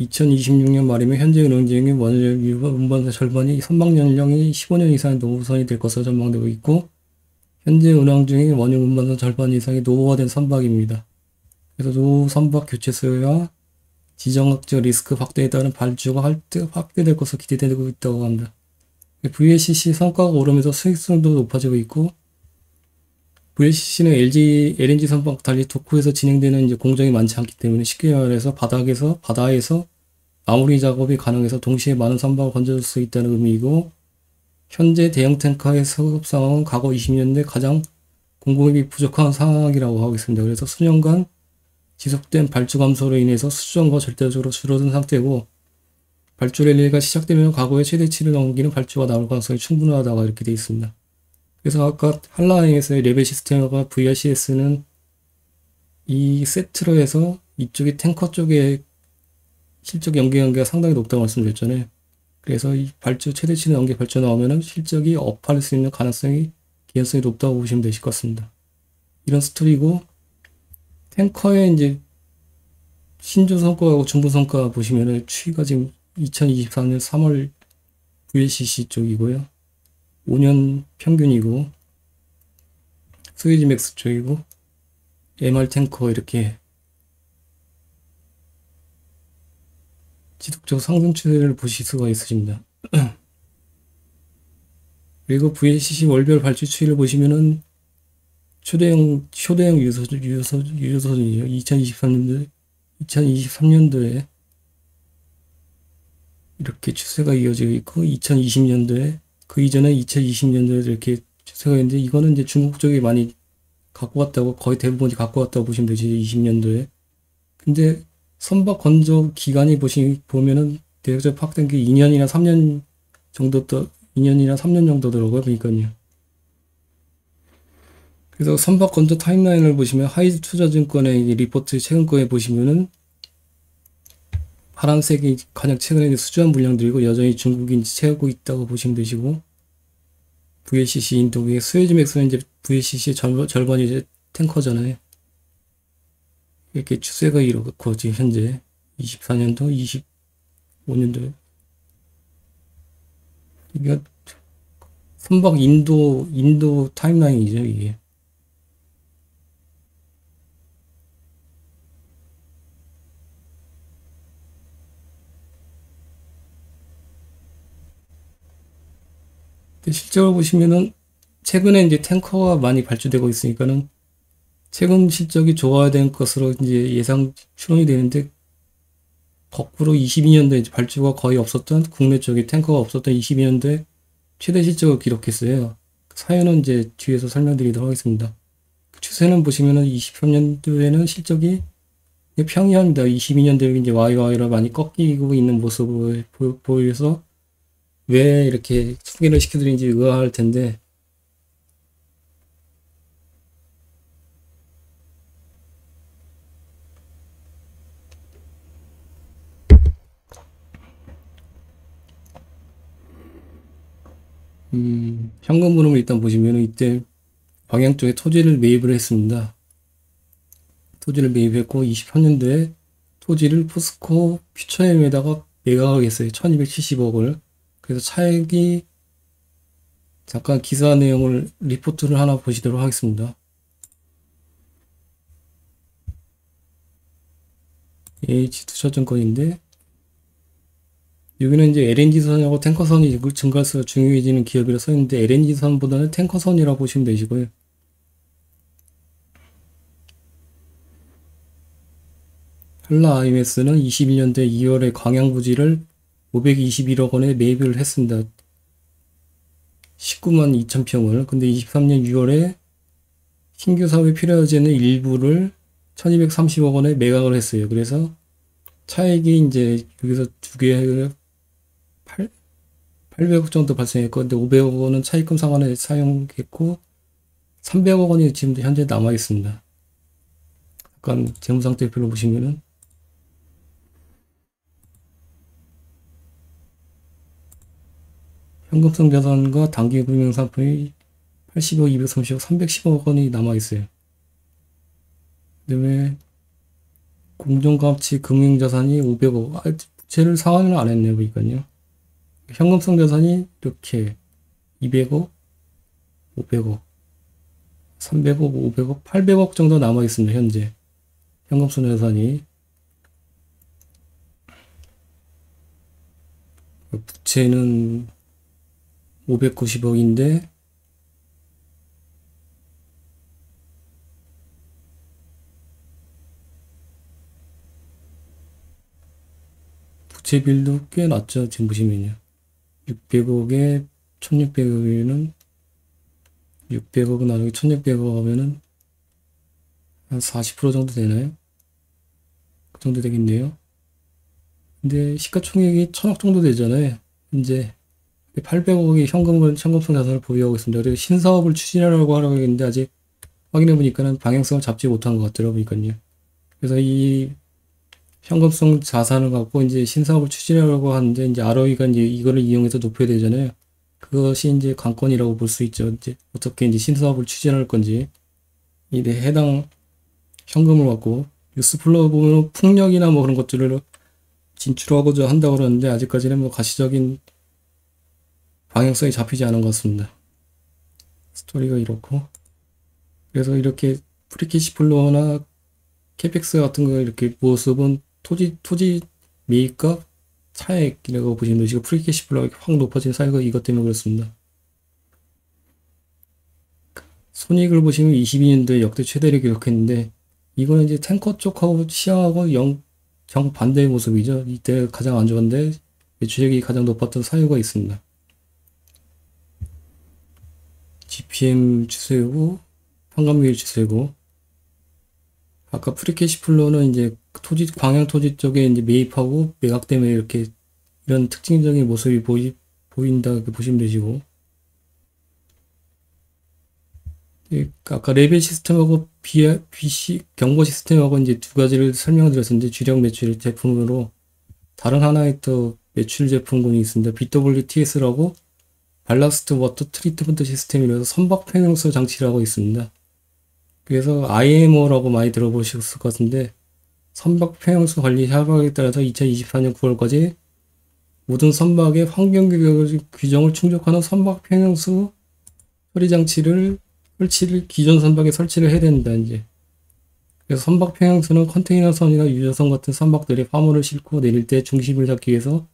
2026년 말이면 현재 운행 중인 원유 운반사 절반이 선박 연령이 15년 이상의 노후선이 될 것으로 전망되고 있고, 현재 운항 중인 원유 운반사 절반 이상이 노후화된 선박입니다. 그래서 노후 선박 교체수와 지정학적 리스크 확대에 따른 발주가 확대될 것으로 기대되고 있다고 합니다. VLCC 성과가 오르면서 수익성도 높아지고 있고, VLCC는 LNG 선박 달리 도쿠에서 진행되는 이제 공정이 많지 않기 때문에 쉽게 말해서 바다에서 마무리 작업이 가능해서 동시에 많은 선박을 건져줄 수 있다는 의미이고, 현재 대형 탱커의 수급 상황은 과거 20년대 가장 공급이 부족한 상황이라고 하고 있습니다. 그래서 수년간 지속된 발주 감소로 인해서 수주전과 절대적으로 줄어든 상태고, 발주 랠리가 시작되면 과거의 최대치를 넘기는 발주가 나올 가능성이 충분하다고 이렇게 되어 있습니다. 그래서 아까 한라인에서의 레벨 시스템과 VRCS는 이 세트로 해서 이쪽이 탱커 쪽에 실적 연계가 상당히 높다고 말씀드렸잖아요. 그래서 이 발주 최대치를 넘게 발주 나오면은 실적이 업할 수 있는 개연성이 높다고 보시면 되실 것 같습니다. 이런 스토리고, 탱커의 이제 신조 성과하고 중부 성과 보시면은 추이가 지금 2024년 3월 VLCC 쪽이고요. 5년 평균이고, 스웨즈 맥스 쪽이고, MR 탱커 이렇게 지속적 상승 추세를 보실 수가 있으십니다. 그리고 VLCC 월별 발주 추이를 보시면은 초대형 유효선이에요. 2023년도에 이렇게 추세가 이어지고 있고, 2020년도에 그 이전에 2020년도에 이렇게 추세가 있는데, 이거는 이제 중국 쪽이 많이 갖고 왔다고, 거의 대부분이 갖고 왔다고 보시면 되지, 20년도에. 근데 선박 건조 기간이 보면은 대략적 확대된 게 2년이나 3년 정도더라고요, 그러니까요. 그래서 선박 건조 타임라인을 보시면 하이즈 투자증권의 이 리포트 최근 거에 보시면은 파란색이 가장 최근에 수주한 물량들이고 여전히 중국이 채우고 있다고 보시면 되시고, VLCC 인도의 스웨즈맥스는 이제 VLCC의 절반이 이제 탱커잖아요. 이렇게 추세가 이렇고 지금 현재 24년도, 25년도 이게 선박 인도 타임라인이죠, 이게. 근데 실제로 보시면은 최근에 이제 탱커가 많이 발주되고 있으니까는 최근 실적이 좋아야 될 것으로 이제 예상 추론이 되는데, 거꾸로 22년도에 이제 발주가 거의 없었던 국내 쪽에 탱커가 없었던 22년도에 최대 실적을 기록했어요. 사연은 이제 뒤에서 설명드리도록 하겠습니다. 추세는 보시면은 23년도에는 실적이 평이합니다. 22년도에 이제 YY로 많이 꺾이고 있는 모습을 보여서 왜 이렇게 소개를 시켜드리는지 의아할 텐데, 현금 흐름을 일단 보시면 이때 방향 쪽에 토지를 매입을 했습니다. 토지를 매입했고 23년도에 토지를 포스코 퓨처엠에다가 매각을 했어요. 1270억을. 그래서 차액이, 잠깐 기사 내용을 리포트를 하나 보시도록 하겠습니다. H투자증권인데 여기는 이제 LNG선하고 탱커선이 증가할수록 중요해지는 기업이라 써있는데 LNG선보다는 탱커선이라고 보시면 되시고요. 한라 IMS는 21년도에 2월에 광양부지를 521억 원에 매입을 했습니다. 19만 2천 평을. 근데 23년 6월에 신규 사업에 필요하지는 일부를 1230억 원에 매각을 했어요. 그래서 차익이 이제 여기서 두 개 800억 정도 발생했고, 근데 500억 원은 차입금 상환에 사용했고 300억 원이 지금 현재 남아 있습니다. 약간 재무상태표를 보시면은 현금성 자산과 단기 금융상품이 80억, 230억, 310억 원이 남아 있어요. 그다음에 공정가치 금융자산이 500억, 부채를 상환을 안 했네요, 보니까요. 현금성 자산이 이렇게 200억, 500억, 300억, 500억, 800억 정도 남아 있습니다, 현재. 현금성 자산이. 부채는 590억인데, 부채비율도 꽤 낮죠, 지금 보시면요. 600억에 1600억이면 600억은 나누기 1600억 하면은 한 40% 정도 되나요? 그 정도 되겠네요. 근데 시가총액이 1000억 정도 되잖아요. 이제 800억의 현금성 자산을 보유하고 있습니다. 그리고 신사업을 추진하려고 하라고 했는데 아직 확인해 보니까는 방향성을 잡지 못한 것 같더라고요. 그래서 이 현금성 자산을 갖고 이제 신사업을 추진하려고 하는데 이제 ROE가 이제 이거를 이용해서 높여야 되잖아요. 그것이 이제 관건이라고 볼 수 있죠. 이제 어떻게 이제 신사업을 추진할 건지. 이 해당 현금을 갖고 뉴스플로 보면 풍력이나 뭐 그런 것들을 진출하고자 한다고 그러는데 아직까지는 뭐 가시적인 방향성이 잡히지 않은 것 같습니다. 스토리가 이렇고, 그래서 이렇게 프리캐시플로우나 캐펙스 같은 거 이렇게 모습은 토지 매입값 차액이라고 보시면 되시고, 프리캐시플로우가 확 높아진 사유가 이것 때문에 그렇습니다. 손익을 보시면 22년도에 역대 최대를 기록했는데, 이거는 이제 탱커 쪽하고 시야하고 정반대의 모습이죠. 이때 가장 안 좋은데 매출액이 가장 높았던 사유가 있습니다. GPM 추세고 현금비율 추세고, 아까 프리캐시플로는 이제 광양 토지 쪽에 이제 매입하고 매각 때문에 이렇게 이런 특징적인 모습이 보인다 이렇게 보시면 되시고, 아까 레벨 시스템하고 BC 경보 시스템하고 이제 두 가지를 설명드렸었는데 주력 매출 제품으로 다른 하나의 또 매출 제품군이 있습니다. BWTS라고 발라스트 워터 트리트먼트 시스템이라서 선박 평형수 장치라고 있습니다. 그래서 IMO라고 많이 들어보셨을 것 같은데 선박 평형수 관리 협약에 따라서 2024년 9월까지 모든 선박의 환경 규정을 충족하는 선박 평형수 처리 장치를 기존 선박에 설치를 해야 된다 이제. 그래서 선박 평형수는 컨테이너선이나 유조선 같은 선박들이 화물을 싣고 내릴 때 중심을 잡기 위해서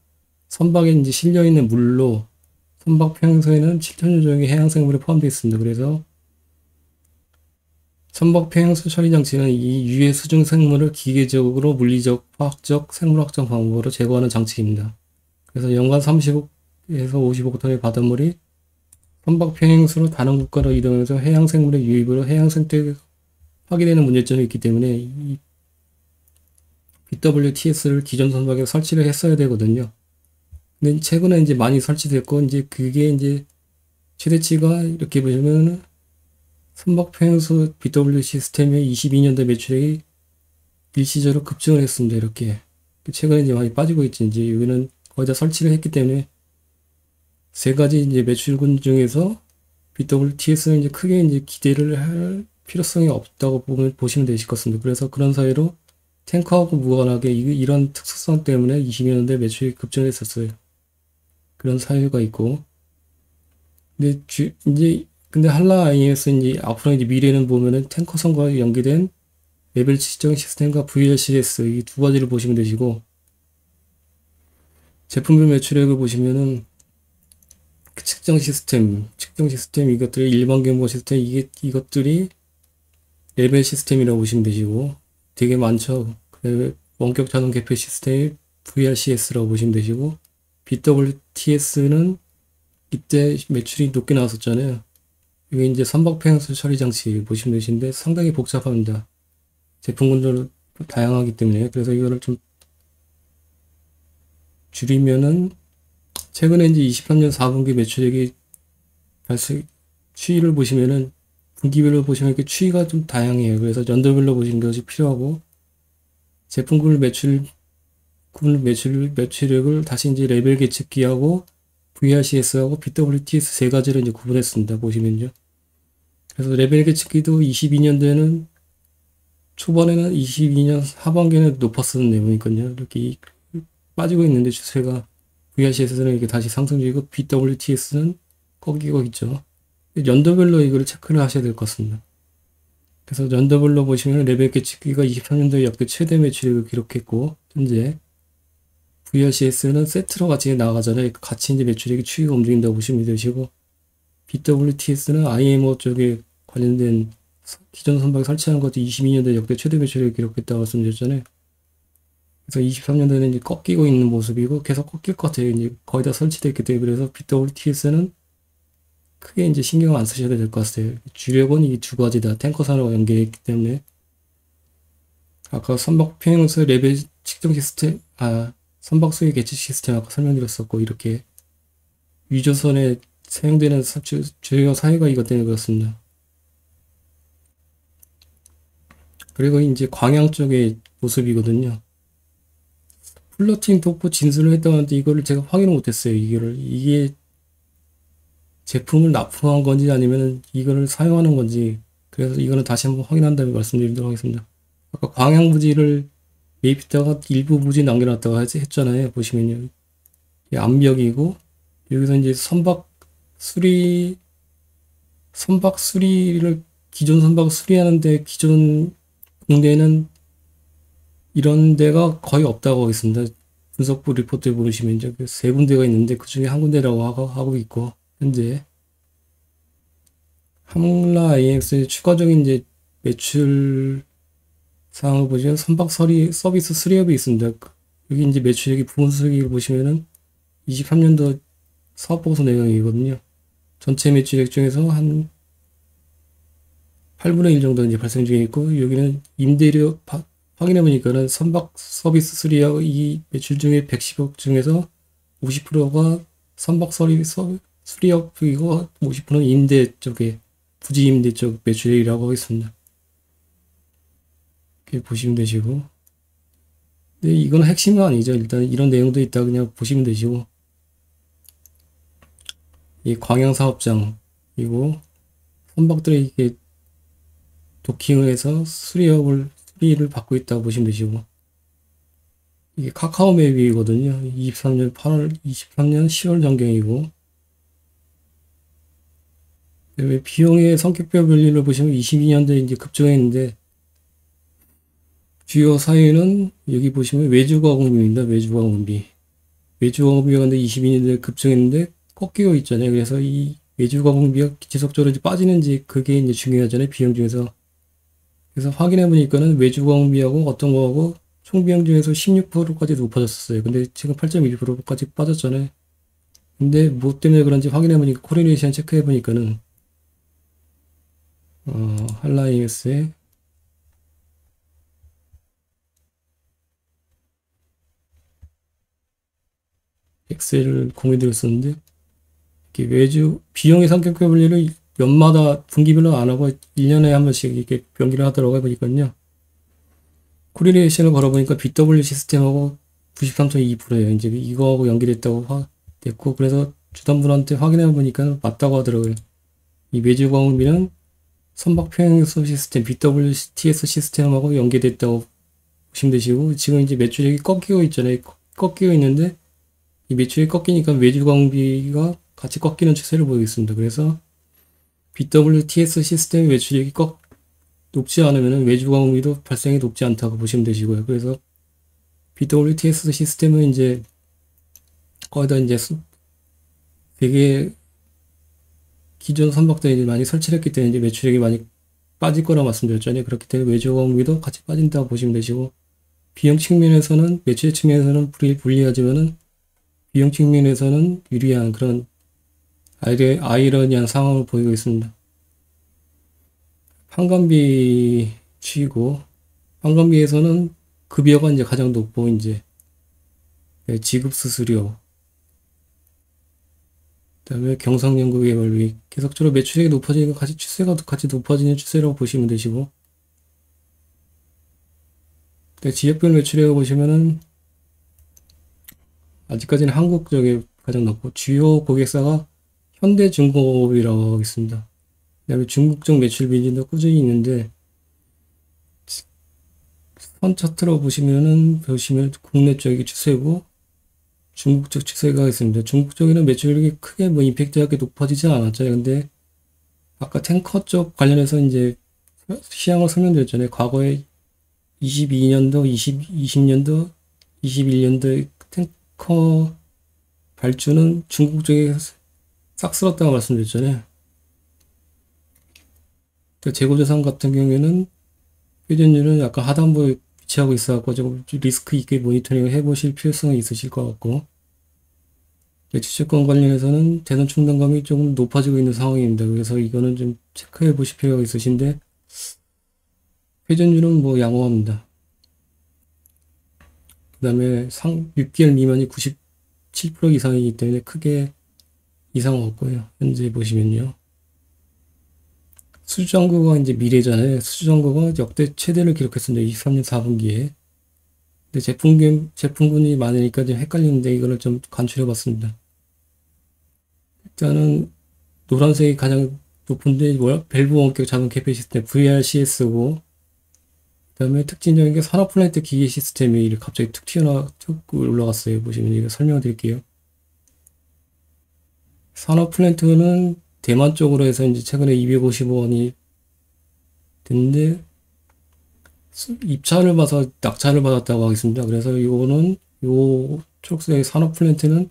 선박에 이제 실려 있는 물로 선박 평형수에는 7천여 종의 해양 생물이 포함되어 있습니다. 그래서 선박 평형수 처리 장치는 이 유해 수중 생물을 기계적으로 물리적, 화학적, 생물학적 방법으로 제거하는 장치입니다. 그래서 연간 30억에서 50억 톤의 바닷물이 선박 평행수로 다른 국가로 이동해서 해양 생물의 유입으로 해양 생태계가 파괴되는 문제점이 있기 때문에 이 BWTS를 기존 선박에 설치를 했어야 되거든요. 근데 최근에 이제 많이 설치됐고 이제 그게 이제 최대치가 이렇게 보시면 선박 평행수 BW 시스템의 22년도 매출액이 일시적으로 급증을 했습니다. 이렇게 최근에 이제 많이 빠지고 있지. 이제 여기는 거의 다 설치를 했기 때문에 세 가지 이제 매출군 중에서 BWTS는 이제 크게 이제 기대를 할 필요성이 없다고 보시면 되실 것 같습니다. 그래서 그런 사이로 탱커하고 무관하게 이런 특수성 때문에 22년도에 매출이 급증했었어요. 그런 사유가 있고. 근데 근데 한라 IMS 이제 앞으로 이제 미래는 보면은 탱커선과 연계된 레벨 측정 시스템과 VLCS 이 두 가지를 보시면 되시고, 제품별 매출액을 보시면은 측정 시스템 이것들이 일반 경보 시스템 이것들이 레벨 시스템이라고 보시면 되시고 되게 많죠. 그다음에 원격 자동 개표 시스템이 VRCS라고 보시면 되시고 BWTS는 이때 매출이 높게 나왔었잖아요. 이게 이제 선박 평형수 처리 장치 보시면 되시는데 상당히 복잡합니다. 제품 군별로 다양하기 때문에. 그래서 이거를 좀 줄이면은 최근에 이제 23년 4분기 매출액이 추이를 보시면은 분기별로 보시면 이렇게 추이가 좀 다양해요. 그래서 연도별로 보시는 것이 필요하고 제품별 매출액을 다시 이제 레벨 계측기하고 VRCS하고 BWTS 세 가지로 이제 구분했습니다. 보시면요. 그래서 레벨 계측기도 22년도에는 초반에는 22년 하반기에는 높았었는데 보니까요. 이렇게 빠지고 있는데 추세가 VRCS는 이렇게 다시 상승 중이고 BWTS는 꺾이고 있죠. 연도별로 이걸 체크를 하셔야 될 것 같습니다. 그래서 연도별로 보시면 레벨 계측기가 23년도에 역대 최대 매출액을 기록했고 현재 VRCS는 세트로 같이 나가잖아요. 같이 이제 매출액이 추이가 움직인다고 보시면 되시고 BWTS는 IMO 쪽에 관련된 기존 선박에 설치하는 것도 22년도에 역대 최대 매출액을 기록했다고 말씀드렸잖아요. 그래서 23년도에는 이제 꺾이고 있는 모습이고 계속 꺾일 것 같아요. 이제 거의 다 설치됐기 때문에. 그래서 BWTS는 크게 이제 신경 안 쓰셔도 될 것 같아요. 주력은 이 두 가지 다 탱커선하고 연계했기 때문에. 아까 선박 평형수 레벨 측정 시스템, 선박 수위 계측 시스템 아까 설명드렸었고, 이렇게 위조선에 사용되는 주요 사유가 이것 때문에 그렇습니다. 그리고 이제 광양 쪽의 모습이거든요. 플러팅 도포 진술을 했다고 하는데 이거를 제가 확인을 못했어요. 이게 제품을 납품한 건지 아니면 이거를 사용하는 건지. 그래서 이거는 다시 한번 확인한 다음에 말씀드리도록 하겠습니다. 아까 광양 부지를 매입했다가 일부 부지 남겨놨다가 했잖아요. 보시면요. 이 암벽이고 여기서 이제 선박 수리를 기존 선박 수리하는데 기존 국내에는 이런 데가 거의 없다고 하겠습니다. 분석부 리포트에 보시면 이제 세 군데가 있는데 그 중에 한 군데라고 하고 있고 현재 한라 IMS의 추가적인 이제 매출 사항을 보시면 선박 서비스 수리업이 있습니다. 여기 이제 매출액이 부분 수익을 보시면은 23년도 사업보고서 내용이거든요. 전체 매출액 중에서 한 8분의 1 정도 이제 발생 중에 있고 여기는 임대료 확인해 보니까는 선박 서비스 수리하고 이 매출 중에 110억 중에서 50%가 선박 수리업이고 50%는 임대 쪽에 부지임대 쪽 매출액이라고 하겠습니다. 이렇게 보시면 되시고. 근데 이건 핵심은 아니죠. 일단 이런 내용도 있다 그냥 보시면 되시고. 이 광양사업장, 그리고 선박들이 이게 도킹을 해서 수리를 받고 있다고 보시면 되시고. 이게 카카오 맵이거든요. 23년 8월, 23년 10월 전경이고. 그다음에 비용의 성격별 분리를 보시면 22년도에 이제 급증했는데, 주요 사유는 여기 보시면 외주가공비입니다. 외주가공비. 외주가공비가 근데 22년도에 급증했는데 꺾이고 있잖아요. 그래서 이 외주가공비가 지속적으로 이제 빠지는지 그게 이제 중요하잖아요. 비용 중에서. 그래서 확인해 보니까는 외주가공비하고 어떤 거하고 총 비용 중에서 16%까지 높아졌었어요. 근데 지금 8.1%까지 빠졌잖아요. 근데 뭐 때문에 그런지 확인해 보니까 코리레이션 체크해 보니까는 한라이뉴스에 엑셀을 공유드렸었는데 이렇게 외주 비용의 성격표 분리를 연마다 분기별로 안 하고 1년에 한 번씩 이렇게 변기를 하더라고 해보니까요. 코리레이션을 걸어보니까 BW 시스템하고 93.2%예요. 이제 이거하고 연결됐다고 됐고, 그래서 주담분한테 확인해 보니까 맞다고 하더라고요. 이 외주광비는 선박 평행소 시스템 BWTS 시스템하고 연계됐다고 보시면 되시고, 지금 이제 매출액이 꺾이고 있잖아요. 꺾이고 있는데 이 매출이 꺾이니까 외주광비가 같이 꺾이는 추세를 보이고 있습니다. 그래서 BWTS 시스템의 매출액이 높지 않으면 외주광비도 발생이 높지 않다고 보시면 되시고요. 그래서 BWTS 시스템은 이제 거의 다 이제 되게 기존 선박들이 많이 설치를 했기 때문에 이제 매출액이 많이 빠질 거라고 말씀드렸잖아요. 그렇기 때문에 외주광비도 같이 빠진다고 보시면 되시고, 비용 측면에서는 매출 측면에서는 불리하지만은 비용 측면에서는 유리한 그런 아이러니한 상황을 보이고 있습니다. 판관비 취이고, 판관비에서는 급여가 이제 가장 높고, 이제 지급 수수료, 그다음에 경상연구 개발비, 계속적으로 매출액이 높아지니까 추세가 같이 높아지는 추세라고 보시면 되시고, 지역별 매출액을 보시면은 아직까지는 한국 쪽에 가장 높고, 주요 고객사가 현대중공업이라고 하겠습니다. 그다음에 중국 쪽 매출 비중도 꾸준히 있는데, 선 차트로 보시면 국내 쪽이 추세고 중국 쪽 추세가 있습니다. 중국 쪽에는 매출이 크게 뭐 임팩트하게 높아지지 않았잖아요. 근데 아까 탱커 쪽 관련해서 이제 시향을 설명드렸잖아요. 과거에 22년도, 20년도, 21년도 탱커 발주는 중국 쪽에 싹쓸었다고 말씀드렸잖아요. 재고자산 같은 경우에는 회전율은 약간 하단부에 위치하고 있어갖고 좀 리스크 있게 모니터링을 해보실 필요성이 있으실 것 같고, 주식권 관련해서는 대선 충당감이 조금 높아지고 있는 상황입니다. 그래서 이거는 좀 체크해 보실 필요가 있으신데, 회전율은 뭐 양호합니다. 그 다음에 6개월 미만이 97% 이상이기 때문에 크게 이상 없고요. 현재 보시면요. 수주잔고가 이제 미래잖아요. 수주잔고가 역대 최대를 기록했습니다. 23년 4분기에. 근데 제품군이 많으니까 좀 헷갈리는데 이거를 좀 간추려 봤습니다. 일단은 노란색이 가장 높은데 밸브 원격 자동 개폐 시스템 VRCS고, 그 다음에 특징적인 게 산업플랜트 기계 시스템이 이렇게 갑자기 툭 올라갔어요. 보시면 이거 설명을 드릴게요. 산업플랜트는 대만 쪽으로 해서 이제 최근에 255원이 됐는데, 입찰을 봐서 낙찰을 받았다고 하겠습니다. 그래서 이거는 요 초록색 산업 플랜트는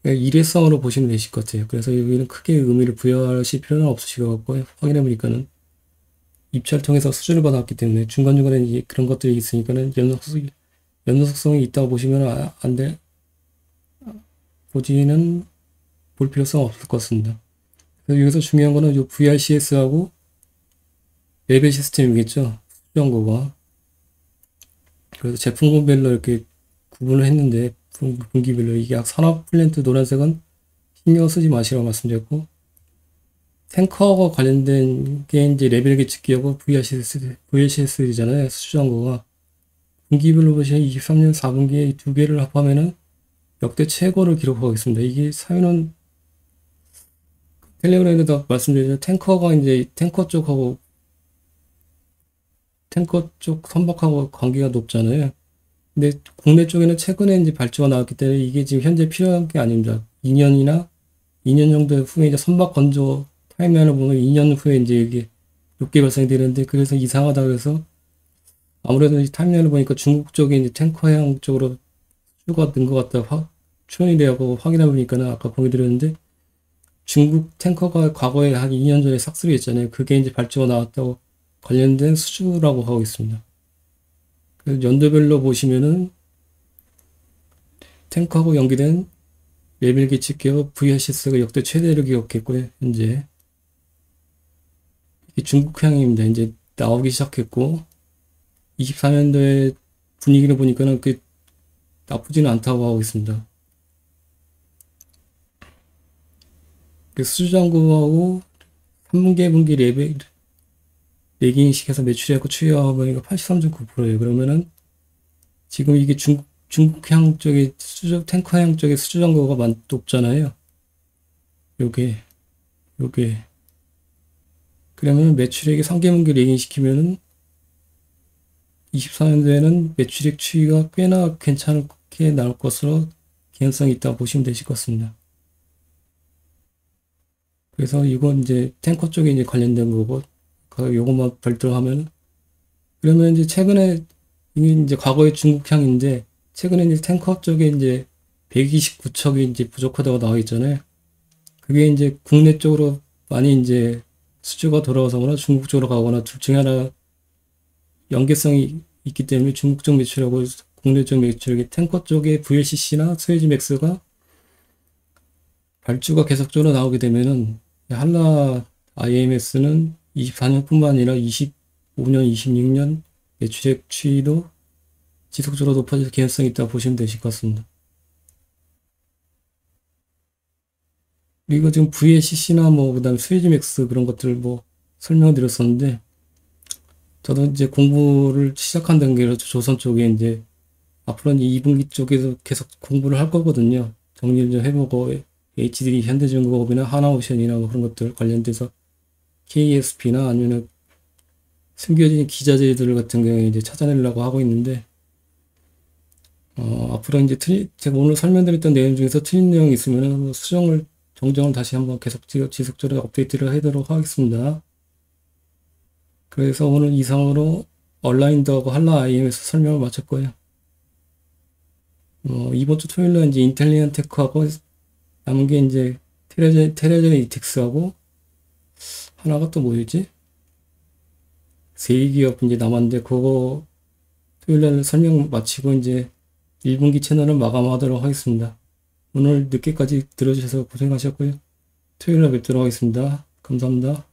일회성으로 보시면 되실 것 같아요. 그래서 여기는 크게 의미를 부여하실 필요는 없으실 것 같고, 확인해 보니까는 입찰 통해서 수주를 받았기 때문에 중간중간에 그런 것들이 있으니까는 연속성이 있다고 보시면 볼 필요성 없을 것 같습니다. 그래서 여기서 중요한 거는 이 VRCS하고 레벨 시스템이겠죠. 수정거가. 그래서 제품군별로 이렇게 구분을 했는데, 분기별로 이게 산업 플랜트 노란색은 신경 쓰지 마시라고 말씀드렸고, 탱커하고 관련된 게 이제 레벨 계측기하고 VHS잖아요. 수주정거가. 분기별로 보시면 23년 4분기에 두 개를 합하면은 역대 최고를 기록하고 있습니다. 이게 사유는 텔레그램에도 말씀드렸죠. 탱커가 이제 탱커 쪽 선박하고 관계가 높잖아요. 근데 국내 쪽에는 최근에 이제 발주가 나왔기 때문에 이게 지금 현재 필요한 게 아닙니다. 2년 정도 후에 이제 선박 건조 타임라인을 보면 2년 후에 이제 이게 높게 발생이 되는데 그래서 이상하다 그래서 아무래도 이 타임라인을 보니까 중국 쪽에 이제 탱커향 쪽으로 수주가 는 것 같다 추론이 되고 확인해 보니까는 아까 보여드렸는데 중국 탱커가 과거에 한 2년 전에 싹쓸이 했잖아요. 그게 이제 발주가 나왔다고 관련된 수주라고 하고 있습니다. 그래서 연도별로 보시면은 탱커하고 연계된 레벨 계측기업 VHS가 역대 최대를 기록했고요. 현재 이게 중국향입니다. 이제 나오기 시작했고 24년도에 분위기를 보니까는 그 나쁘지는 않다고 하고 있습니다. 그 수주장구하고 3분기, 분기 레벨 레깅식해서 매출액하고 추이하고 보니까 83.9%예요. 그러면은 지금 이게 중국향 쪽에 탱커향 쪽에 수주장구가 높잖아요. 요게 그러면 매출액이 3개 분기 레깅시키면은 24년도에는 매출액 추이가 꽤나 괜찮게 나올 것으로 개연성이 있다고 보시면 되실 것 같습니다. 그래서 이건 이제 탱커 쪽에 이제 관련된 거고, 요것만 별도로 하면, 그러면 이제 최근에, 이게 이제 과거의 중국향인데, 최근에 이제 탱커 쪽에 이제 129척이 이제 부족하다고 나와 있잖아요. 그게 이제 국내 쪽으로 많이 이제 수주가 돌아와서거나 중국 쪽으로 가거나 둘 중에 하나 연계성이 있기 때문에 중국 쪽 매출하고 국내 쪽 매출이 탱커 쪽에 VLCC나 스웨즈맥스가 발주가 계속적으로 나오게 되면은 한라 IMS는 24년뿐만 아니라 25년, 26년 매출액 추이도 지속적으로 높아질 개연성이 있다고 보시면 되실 것 같습니다. 그리고 지금 VLCC나 그다음에 스웨즈맥스 그런 것들 설명드렸었는데 저도 이제 공부를 시작한 단계로 조선 쪽에 이제 앞으로는 2분기 쪽에서 계속 공부를 할 거거든요. 정리를 좀 해보고 HDD 현대중공업이나 하나오션이나 그런 것들 관련돼서 KSP나 아니면 숨겨진 기자재들 같은 경우에 이제 찾아내려고 하고 있는데 앞으로 이제 제가 오늘 설명드렸던 내용 중에서 틀린 내용이 있으면 정정을 다시 한번 계속 지속적으로 업데이트를 하도록 하겠습니다. 그래서 오늘 이상으로 얼라인드하고 한라 IMS 설명을 마쳤고요. 이번 주 토요일날 이제 인텔리언 테크하고 남은 게 이제 테레젠 이텍스하고 하나가 또 뭐였지? 세2기업 이제 남았는데 그거 토요일날 설명 마치고 이제 1분기 채널을 마감하도록 하겠습니다. 오늘 늦게까지 들어주셔서 고생하셨고요. 토요일날 뵙도록 하겠습니다. 감사합니다.